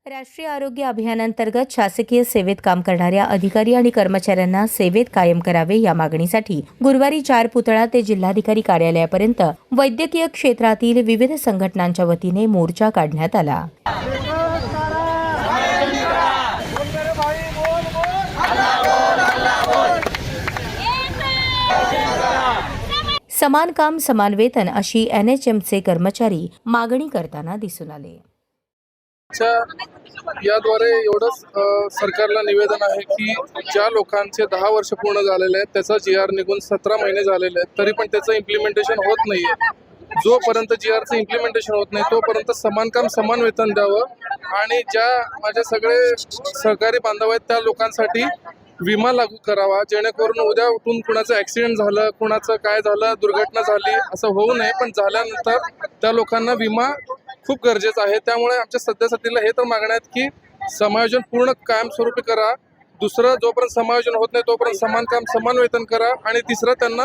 राष्ट्रीय आरोग्य अभियानांतर्गत शासकीय सेवेत काम करणाऱ्या अधिकारी आणि कर्मचाऱ्यांना सेवेत कायम करावे या मागणीसाठी गुरुवारी 4 पुतळा ते जिल्हाधिकारी कार्यालयापर्यंत वैद्यकीय क्षेत्रातील विविध संघटनांच्या वतीने मोर्चा काढण्यात आला। समान काम समान वेतन अशी NHMचे कर्मचारी मागणी करताना दिसून आले। याद्वारे एवढंच सरकारला निवेदन आहे की ज्या लोकांचे 10 वर्ष पूर्ण झालेले आहेत त्याचा GR निघून 17 महिने झालेले आहेत तरी पण त्याचं इम्प्लिमेंटेशन होत नाहीये। जोपर्यंत GRचं इम्प्लिमेंटेशन होत नाही तोपर्यंत समान काम समान वेतन द्यावं आणि ज्या माझे सगळे सहकारी बांधव आहेत त्या लोकांसाठी विमा लागू करावा, जेणेकरून उद्या उठून कुणाचं ॲक्सिडेंट झालं, कुणाचं काय झालं, दुर्घटना झाली असं होऊ नये, पण झाल्यानंतर त्या लोकांना विमा खूप गरजेचं आहे। त्यामुळे आमच्या सध्यासाठीला हे तर मागण्या आहेत की समायोजन पूर्ण कायमस्वरूपी करा, दुसरं जोपर्यंत समायोजन होत नाही तोपर्यंत समान काम समान वेतन करा आणि तिसरं त्यांना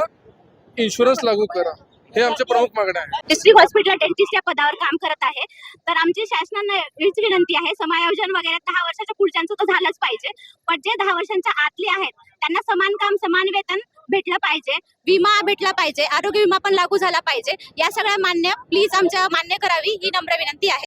इन्शुरन्स लागू करा, हे आमच्या प्रमुख मागण्या आहेत। डिस्ट्रिक्ट हॉस्पिटल डेंटिस्ट या पदावर काम करत आहे, तर आमची शासनाने हीच विनंती आहे, समायोजन वगैरे 10 वर्षाच्या पुढच्यांचं तर झालंच पाहिजे, पण जे 10 वर्षांच्या आतले आहेत त्यांना समान काम समान वेतन भेटलं पाहिजे, विमा भेटला पाहिजे, आरोग्य विमा पण लागू झाला पाहिजे। या सगळ्या मान्य प्लीज आमच्या मान्य करावी ही नम्र विनंती आहे।